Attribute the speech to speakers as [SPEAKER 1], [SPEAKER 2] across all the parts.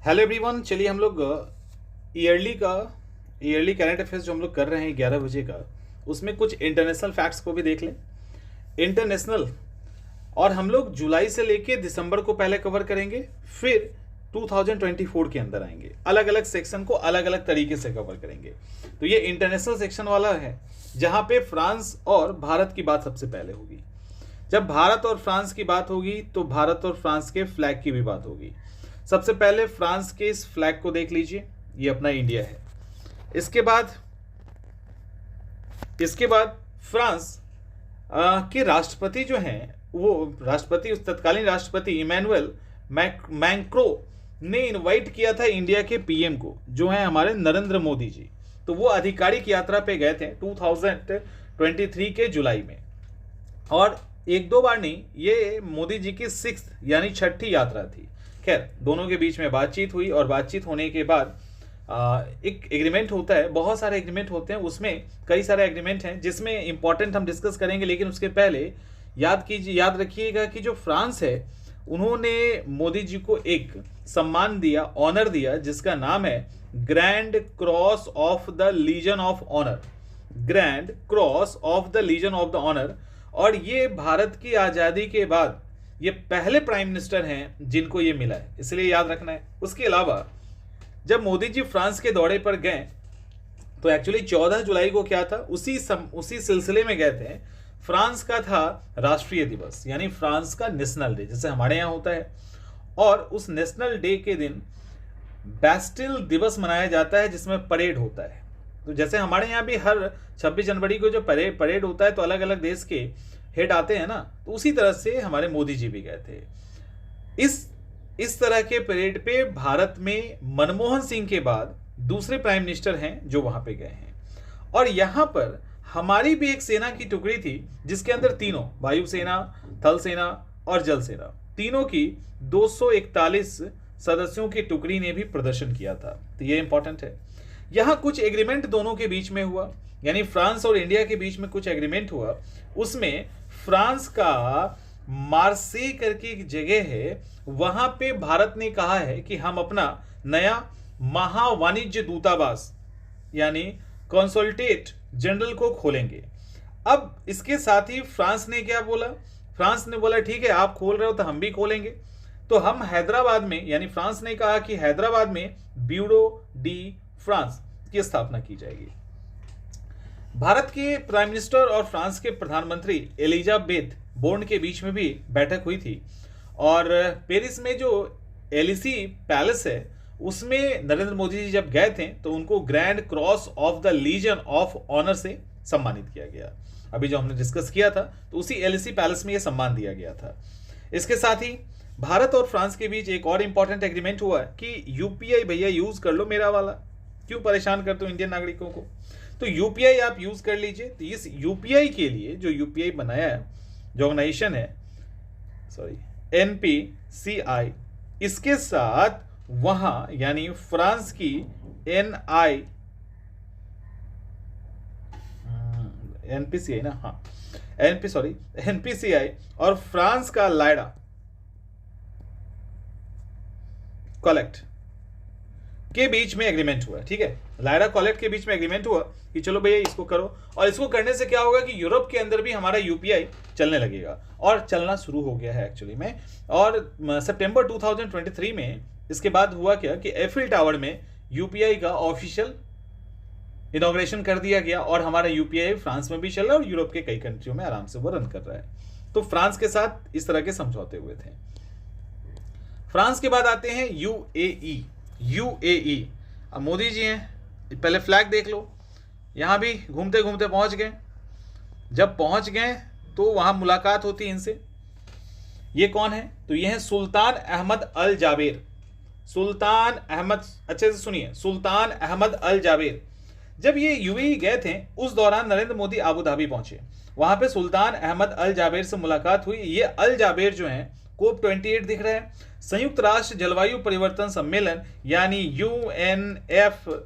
[SPEAKER 1] Hello everyone, चलिए हम लोग ईयरली करंट अफेयर्स जो हम लोग कर रहे हैं 11 बजे का, उसमें कुछ इंटरनेशनल फैक्ट्स को भी देख लें। इंटरनेशनल और हम लोग जुलाई से लेके दिसंबर को पहले कवर करेंगे, फिर 2024 के अंदर आएंगे। अलग अलग सेक्शन को अलग अलग तरीके से कवर करेंगे। तो ये इंटरनेशनल सेक्शन वाला है, जहाँ पे फ्रांस और भारत की बात सबसे पहले होगी। जब भारत और फ्रांस की बात होगी तो भारत और फ्रांस के फ्लैग की भी बात होगी। सबसे पहले फ्रांस के इस फ्लैग को देख लीजिए, ये अपना इंडिया है। इसके बाद फ्रांस के राष्ट्रपति जो हैं, वो राष्ट्रपति, उस तत्कालीन राष्ट्रपति इमैनुअल मैक्रो ने इनवाइट किया था इंडिया के पीएम को, जो हैं हमारे नरेंद्र मोदी जी। तो वो आधिकारिक यात्रा पे गए थे 2023 के जुलाई में, और एक दो बार नहीं, ये मोदी जी की 6th यानी 6ठी यात्रा थी। खैर, दोनों के बीच में बातचीत हुई, और बातचीत होने के बाद एक एग्रीमेंट होता है। बहुत सारे एग्रीमेंट होते हैं, उसमें कई सारे एग्रीमेंट हैं जिसमें इंपॉर्टेंट हम डिस्कस करेंगे। लेकिन उसके पहले याद रखिएगा कि जो फ्रांस है, उन्होंने मोदी जी को एक सम्मान दिया, ऑनर दिया, जिसका नाम है grand cross of the legion of honour. Grand cross of the legion of the honour. और ये भारत की आज़ादी के बाद ये पहले प्राइम मिनिस्टर हैं जिनको ये मिला है, इसलिए याद रखना है। उसके अलावा जब मोदी जी फ्रांस के दौरे पर गए, तो एक्चुअली 14 जुलाई को क्या था, उसी सिलसिले में गए थे। फ्रांस का था राष्ट्रीय दिवस, यानी फ्रांस का नेशनल डे, जैसे हमारे यहाँ होता है। और उस नेशनल डे के दिन बैस्टिल दिवस मनाया जाता है, जिसमें परेड होता है। तो जैसे हमारे यहाँ भी हर 26 जनवरी को जो परेड होता है, तो अलग अलग देश के हेड आते हैं ना, तो उसी तरह से हमारे मोदी जी भी गए थे। इस तरह के परेड पे भारत में मनमोहन सिंह के बाद दूसरे प्राइम मिनिस्टर हैं जो वहां पे गए हैं। और यहां पर हमारी भी एक सेना की टुकड़ी थी, जिसके अंदर तीनों, वायुसेना, थल सेना और जल सेना, तीनों की 241 सदस्यों की टुकड़ी ने भी प्रदर्शन किया था। तो ये इंपॉर्टेंट है। यहां कुछ एग्रीमेंट दोनों के बीच में हुआ, यानी फ्रांस और इंडिया के बीच में कुछ एग्रीमेंट हुआ। उसमें फ्रांस का मार्से करके एक जगह है, वहां पे भारत ने कहा है कि हम अपना नया महावाणिज्य दूतावास यानी कंसल्टेट जनरल को खोलेंगे। अब इसके साथ ही फ्रांस ने क्या बोला, फ्रांस ने बोला ठीक है, आप खोल रहे हो तो हम भी खोलेंगे। तो हम हैदराबाद में, यानी फ्रांस ने कहा कि हैदराबाद में ब्यूरो डी फ्रांस की स्थापना की जाएगी। भारत के प्राइम मिनिस्टर और फ्रांस के प्रधानमंत्री एलिजाबेथ बोर्न के बीच में भी बैठक हुई थी। और पेरिस में जो एलिसी पैलेस है, उसमें नरेंद्र मोदी जी जब गए थे, तो उनको grand cross of the legion of honour से सम्मानित किया गया। अभी जो हमने डिस्कस किया था, तो उसी एलिसी पैलेस में यह सम्मान दिया गया था। इसके साथ ही भारत और फ्रांस के बीच एक और इंपॉर्टेंट एग्रीमेंट हुआ कि यूपीआई भैया यूज कर लो मेरा वाला, क्यों परेशान करते हो इंडियन नागरिकों को। तो यूपीआई आप यूज कर लीजिए। तो इस यूपीआई के लिए जो यूपीआई बनाया है, जो ऑर्गेनाइजेशन है, NPCI, इसके साथ वहां यानी फ्रांस की NPCI ना, हाँ, NPCI और फ्रांस का लाइडा कॉलेक्ट के बीच में एग्रीमेंट हुआ। ठीक है, लायरा कॉलेक्ट के बीच में एग्रीमेंट हुआ कि चलो भैया इसको करो। और इसको करने से क्या होगा कि यूरोप के अंदर भी हमारा यूपीआई चलने लगेगा, और चलना शुरू हो गया है एक्चुअली में। और सितंबर 2023 में इसके बाद हुआ क्या कि एफिल टावर में यूपीआई का ऑफिशियल इनॉग्रेशन कर दिया गया, और हमारा यूपीआई फ्रांस में भी चल रहा है और यूरोप के कई कंट्रियों में आराम से वो रन कर रहा है। तो फ्रांस के साथ इस तरह के समझौते हुए थे। फ्रांस के बाद आते हैं यूएई। अब मोदी जी हैं, पहले फ्लैग देख लो। यहाँ भी घूमते घूमते पहुँच गए। जब पहुँच गए तो वहाँ मुलाकात होती इनसे। ये कौन है, तो ये हैं सुल्तान अहमद अल जाबेर। सुल्तान अहमद, अच्छे से सुनिए, सुल्तान अहमद अल जाबेर। जब ये यूएई गए थे, उस दौरान नरेंद्र मोदी आबू धाबी पहुंचे। वहां पे सुल्तान अहमद अल जाबेर से मुलाकात हुई। ये अल जाबेर जो हैं, कोप 28 दिख रहा है, संयुक्त राष्ट्र जलवायु परिवर्तन सम्मेलन यानी UNFCCC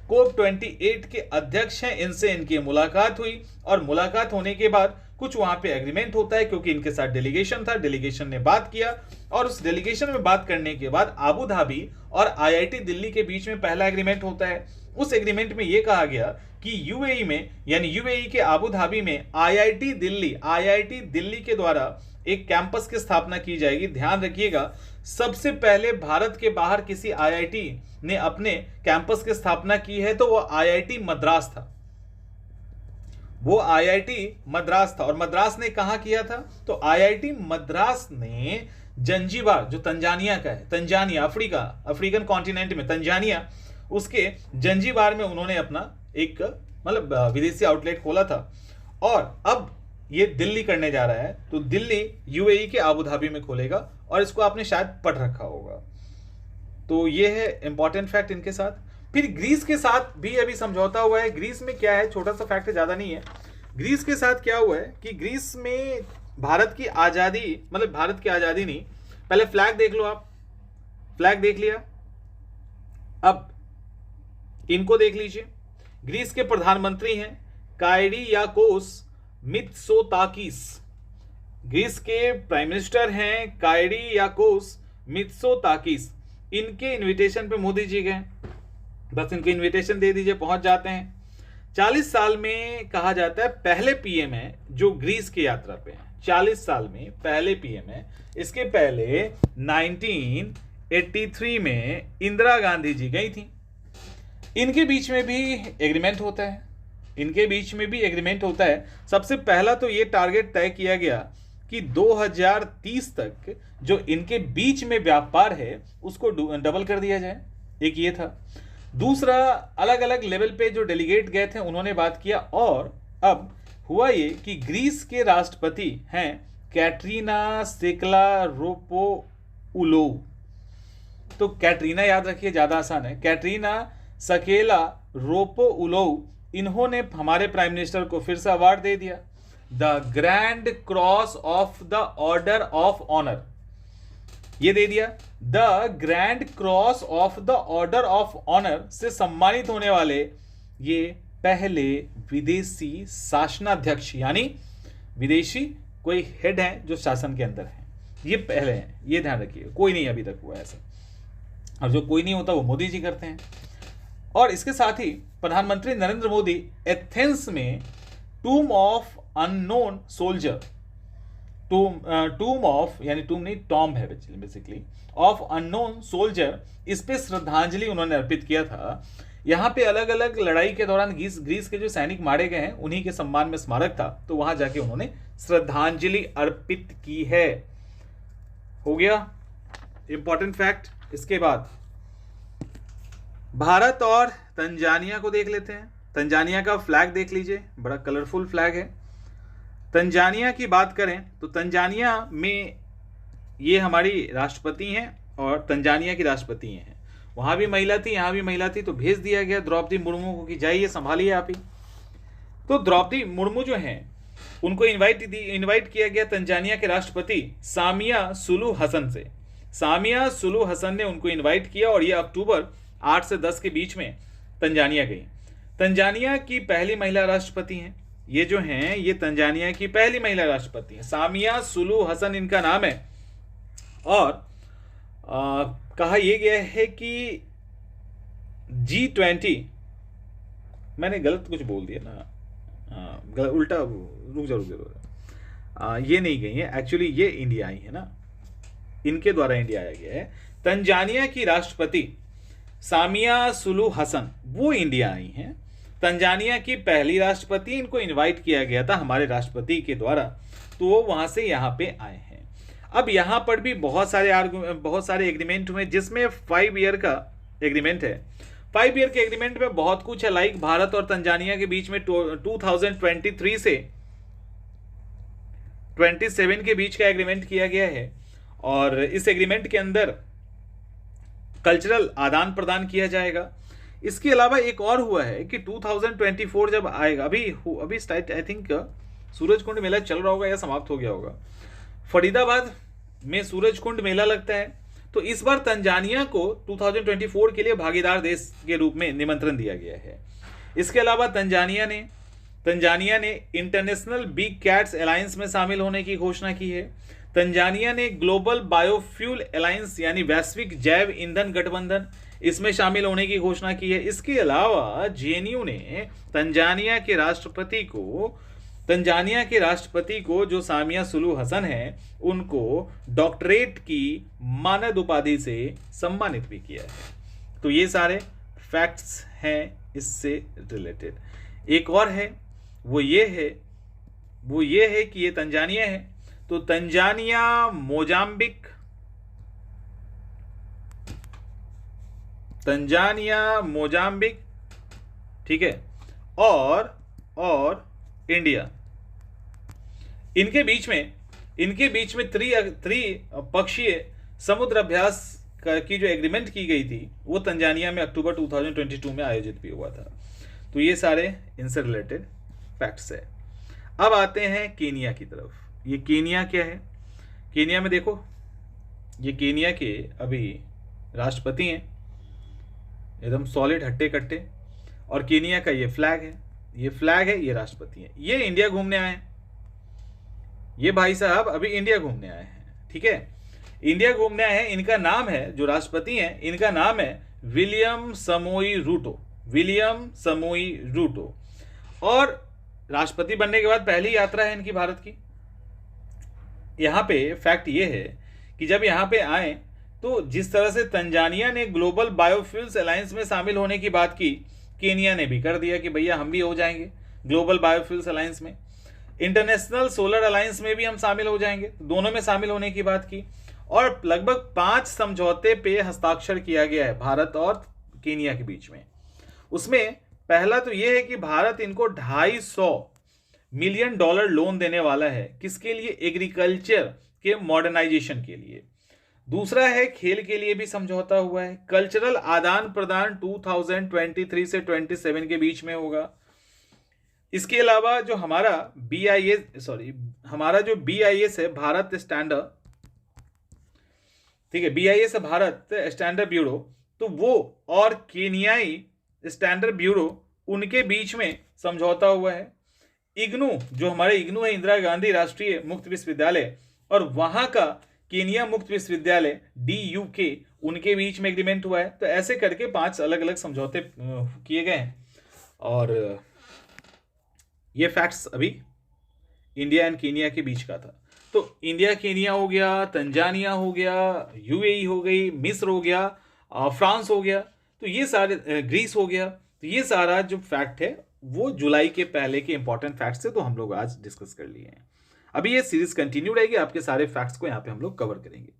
[SPEAKER 1] कोप 28 के अध्यक्ष हैं। इनसे इनकी मुलाकात हुई, और मुलाकात होने के बाद कुछ वहां पे एग्रीमेंट होता है, क्योंकि इनके साथ डेलीगेशन था, डेलीगेशन ने बात किया और उस डेलीगेशन में बात करने के बाद आबू धाबी और आईआईटी दिल्ली के बीच में पहला एग्रीमेंट होता है। उस एग्रीमेंट में यह कहा गया कि यूएई में, यानी यूएई के आबू धाबी में आईआईटी दिल्ली के द्वारा एक कैंपस की स्थापना की जाएगी। ध्यान रखिएगा, सबसे पहले भारत के बाहर किसी आईआईटी ने अपने कैंपस की स्थापना की है तो वो आईआईटी मद्रास था। वो आईआईटी मद्रास था। और मद्रास ने कहां किया था? तो आईआईटी मद्रास ने जंजीबार, जो तंजानिया का है, तंजानिया अफ्रीकन कॉन्टिनेंट में तंजानिया, उसके जंजीबार में उन्होंने अपना एक मतलब विदेशी आउटलेट खोला था। और अब ये दिल्ली करने जा रहा है, तो दिल्ली यूएई के आबू धाबी में खोलेगा, और इसको आपने शायद पढ़ रखा होगा। तो ये है इंपॉर्टेंट फैक्ट इनके साथ। फिर ग्रीस के साथ भी अभी समझौता हुआ है। ग्रीस में क्या है, छोटा सा फैक्ट है, ज्यादा नहीं है। ग्रीस के साथ क्या हुआ है कि ग्रीस में भारत की आजादी, मतलब भारत की आजादी नहीं, पहले फ्लैग देख लो आप, फ्लैग देख लिया, अब इनको देख लीजिए। ग्रीस के प्रधानमंत्री हैं काइरियाकोस मित्सोताकिस। ग्रीस के प्राइम मिनिस्टर हैं काइरियाकोस मित्सोताकिस। इनके इनविटेशन पे मोदी जी गए, बस इनको इनविटेशन दे दीजिए, पहुंच जाते हैं। 40 साल में कहा जाता है पहले पीएम है जो ग्रीस की यात्रा पे हैं। 40 साल में पहले पीएम है। इसके पहले 1983 में इंदिरा गांधी जी गई थी। इनके बीच में भी एग्रीमेंट होता है, सबसे पहला तो ये टारगेट तय किया गया कि 2030 तक जो इनके बीच में व्यापार है उसको डबल कर दिया जाए, एक ये था। दूसरा, अलग अलग लेवल पे जो डेलीगेट गए थे उन्होंने बात किया। और अब हुआ ये कि ग्रीस के राष्ट्रपति हैं कैटरीना सेकेलारोपोउलोऊ। तो कैटरीना याद रखिए, ज्यादा आसान है, कैटरीना सेकेलारोपोउलोऊ। इन्होंने हमारे प्राइम मिनिस्टर को फिर से अवार्ड दे दिया, the grand cross of the order of honour. ये दे दिया, the grand cross of the order of honour से सम्मानित होने वाले ये पहले विदेशी शासनाध्यक्ष, यानी विदेशी कोई हेड है जो शासन के अंदर है, ये पहले हैं। ये ध्यान रखिए, कोई नहीं अभी तक हुआ ऐसा, और जो कोई नहीं होता वो मोदी जी करते हैं। और इसके साथ ही प्रधानमंत्री नरेंद्र मोदी एथेंस में टूम ऑफ अननोन सोल्जर, टूम ऑफ, यानी टूम नहीं, टॉम है बेसिकली, ऑफ अननोन सोल्जर, इस पे श्रद्धांजलि उन्होंने अर्पित किया था। यहाँ पे अलग अलग लड़ाई के दौरान ग्रीस के जो सैनिक मारे गए हैं उन्हीं के सम्मान में स्मारक था, तो वहां जाके उन्होंने श्रद्धांजलि अर्पित की है। हो गया इंपॉर्टेंट फैक्ट। इसके बाद भारत और तंजानिया को देख लेते हैं। तंजानिया का फ्लैग देख लीजिए, बड़ा कलरफुल फ्लैग है। तंजानिया की बात करें तो तंजानिया में ये हमारी राष्ट्रपति हैं और तंजानिया की राष्ट्रपति हैं। वहां भी महिला थी, यहां भी महिला थी, तो भेज दिया गया द्रौपदी मुर्मू को कि जाइए संभालिए आप ही। तो द्रौपदी मुर्मू जो हैं उनको इनवाइट किया गया तंजानिया के राष्ट्रपति सामिया सुलू हसन से। सामिया सुलू हसन ने उनको इनवाइट किया और ये अक्टूबर 8 से 10 के बीच में तंजानिया गई। तंजानिया की पहली महिला राष्ट्रपति हैं ये जो हैं, ये तंजानिया की पहली महिला राष्ट्रपति हैं, सामिया सुलू हसन इनका नाम है। और कहा यह गया है कि G20, मैंने गलत कुछ बोल दिया ना, उल्टा, रुक जा, ये नहीं गई है एक्चुअली, ये इंडिया आई है ना, इनके द्वारा इंडिया आया गया है। तंजानिया की राष्ट्रपति सामिया सुलू हसन वो इंडिया आई हैं। तंजानिया की पहली राष्ट्रपति, इनको इनवाइट किया गया था हमारे राष्ट्रपति के द्वारा, तो वो वहां से यहाँ पे आए हैं। अब यहाँ पर भी बहुत सारे एग्रीमेंट हुए, जिसमें 5 ईयर का एग्रीमेंट है। 5 ईयर के एग्रीमेंट में बहुत कुछ है, लाइक भारत और तंजानिया के बीच में 2023 से 27 के बीच का एग्रीमेंट किया गया है। और इस एग्रीमेंट के अंदर कल्चरल आदान प्रदान किया जाएगा। इसके अलावा एक और हुआ है कि 2024 जब आएगा, अभी स्टार्ट, आई थिंक सूरजकुंड मेला चल रहा होगा या समाप्त हो गया होगा, फरीदाबाद में सूरजकुंड मेला लगता है। तो इस बार तंजानिया को 2024 के लिए भागीदार देश के रूप में निमंत्रण दिया गया है। इसके अलावा तंजानिया ने तंजानिया ने इंटरनेशनल बिग कैट्स अलायंस में शामिल होने की घोषणा की है। तंजानिया ने ग्लोबल बायोफ्यूल अलायंस यानी वैश्विक जैव ईंधन गठबंधन इसमें शामिल होने की घोषणा की है। इसके अलावा जेएनयू ने तंजानिया के राष्ट्रपति को जो सामिया सुलू हसन है उनको डॉक्टरेट की मानद उपाधि से सम्मानित भी किया है। तो ये सारे फैक्ट्स हैं इससे रिलेटेड। एक और है वो ये है कि ये तंजानिया है, तो तंजानिया, मोजाम्बिक, ठीक है, और इंडिया, इनके बीच में त्रिपक्षीय समुद्र अभ्यास की जो एग्रीमेंट की गई थी वो तंजानिया में अक्टूबर 2022 में आयोजित भी हुआ था। तो ये सारे इनसे रिलेटेड फैक्ट्स है। अब आते हैं केनिया की तरफ। ये केनिया क्या है? केनिया में देखो, ये केनिया के अभी राष्ट्रपति हैं, एकदम सॉलिड हट्टे कट्टे, और केनिया का ये फ्लैग है, ये राष्ट्रपति हैं। ये इंडिया घूमने आए हैं, ये भाई साहब अभी इंडिया घूमने आए हैं, ठीक है, इंडिया घूमने आए हैं। इनका नाम है, जो राष्ट्रपति हैं इनका नाम है विलियम समोई रूटो, और राष्ट्रपति बनने के बाद पहली यात्रा है इनकी भारत की। यहाँ पे फैक्ट ये है कि जब यहाँ पे आए तो जिस तरह से तंजानिया ने ग्लोबल बायोफ्यूल्स अलायंस में शामिल होने की बात की, केनिया ने भी कर दिया कि भैया हम भी हो जाएंगे ग्लोबल बायोफ्यूल्स अलायंस में। इंटरनेशनल सोलर अलायंस में भी हम शामिल हो जाएंगे, दोनों में शामिल होने की बात की, और लगभग 5 समझौते पे हस्ताक्षर किया गया है भारत और केनिया के बीच में। उसमें पहला तो यह है कि भारत इनको $250 मिलियन लोन देने वाला है। किसके लिए? एग्रीकल्चर के मॉडर्नाइजेशन के लिए। दूसरा है खेल के लिए भी समझौता हुआ है। कल्चरल आदान प्रदान 2023 से 27 के बीच में होगा। इसके अलावा जो हमारा BIS है, भारत स्टैंडर्ड, ठीक है, BIS है भारत स्टैंडर्ड ब्यूरो, तो वो और केनियाई स्टैंडर्ड ब्यूरो, उनके बीच में समझौता हुआ है। इग्नू, जो हमारे इग्नू है, इंदिरा गांधी राष्ट्रीय मुक्त विश्वविद्यालय, और वहां का केनिया मुक्त विश्वविद्यालय DUK, उनके बीच में एग्रीमेंट हुआ है। तो ऐसे करके 5 अलग अलग समझौते किए गए हैं। और ये फैक्ट्स अभी इंडिया एंड केनिया के बीच का था। तो इंडिया केनिया हो गया, तंजानिया हो गया, UAE हो गई, मिस्र हो गया, फ्रांस हो गया, तो ये सारे, ग्रीस हो गया। तो ये सारा जो फैक्ट है वो जुलाई के पहले के इंपॉर्टेंट फैक्ट्स थे, तो हम लोग आज डिस्कस कर लिए हैं। अभी ये सीरीज कंटिन्यू रहेगी, आपके सारे फैक्ट्स को यहाँ पे हम लोग कवर करेंगे।